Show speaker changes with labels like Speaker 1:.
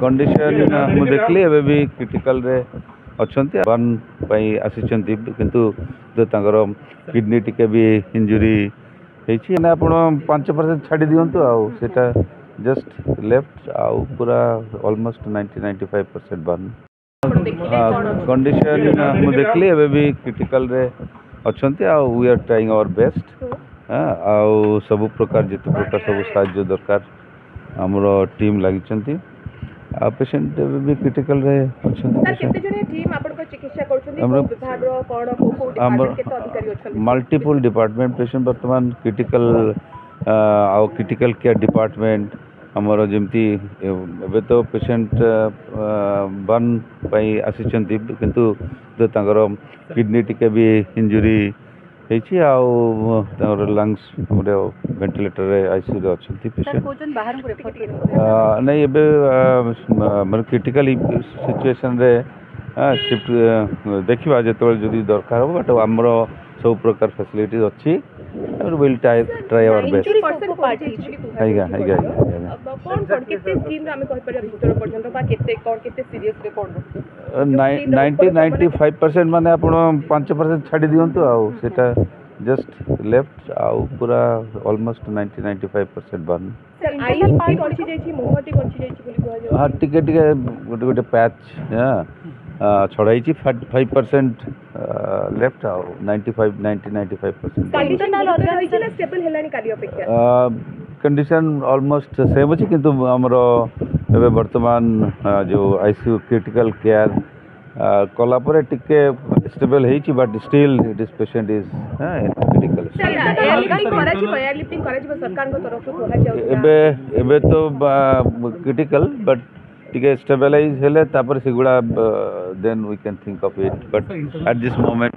Speaker 1: condition मु देखली एबे भी क्रिटिकल रे अछंती वन पई आसीचंती किंतु तांकर किडनी टिके भी इंजुरी हेछि ना आपण 5% छाडी दियंतु आ सेटा जस्ट लेफ्ट आ पूरा ऑलमोस्ट 90-95% बर्न कंडीशन मु देखली एबे भी क्रिटिकल रे अछंती आ we are trying our best आ सब प्रकार जिते प्रकार सब साहाय्य दरकार हमरो टीम लागिचंती आ पेशेंट भी क्रिटिकल रे अछंती
Speaker 2: सर केते जने टीम आपन को चिकित्सा करछंती को विभाग रो कोन को डिपार्टमेंट केते अधिकारी अछंती
Speaker 1: मल्टीपल डिपार्टमेंट पेशेंट वर्तमान क्रिटिकल आ क्रिटिकल केयर डिपार्टमेंट हमरो जेमती एबे तो पेशेंट बर्न पई आसीचंती किंतु तांकर किडनी टिके भी इंजुरी हेछि आ तांकर लंग्स गोटे वेंटिलेटर रे आईसीयू रे अछंती पेशेंट
Speaker 2: कोजन बाहर को रेफर कर
Speaker 1: नहीं एबे मन क्रिटिकल सिचुएशन रे शिफ्ट देखिबा जेतबे जदी दरकार हो बट हमरो सब प्रकार फैसिलिटीज अछि और विल ट्राई आवर बेस्ट
Speaker 2: कोन केते स्कीम रे हमें कहि पर भीतर पर्यंत बा केते कोन केते सीरियस रे कोन
Speaker 1: 90-95% माने आपण 5% छाडी दियंतु आ सेटा जस्ट लेफ्ट आ पूरा ऑलमोस्ट 90-95% बर्न
Speaker 2: सर आई पाई कोछि जेछि मोहटी कोछि जेछि बोली कहै जे
Speaker 1: हां टिके टिके गोटे पैच छड़ाई 5% लेफ्ट आ 90-95%
Speaker 2: कंडीशनल ऑर्गन स्टेबल हेलानी काली अपेक्षा
Speaker 1: कंडीशन ऑलमोस्ट सेम अछि किंतु हमरो एबे वर्तमान जो आईसीयू क्रिटिकल केयर कला परे टिके स्टेबल हेछि but still this patient is critical
Speaker 2: air lifting करा जी सरकार को तरफ से कहै जाउ
Speaker 1: एबे तो क्रिटिकल बट टिके स्टेबलाइज हेले तापर सिगुडा then we can think of it but at this moment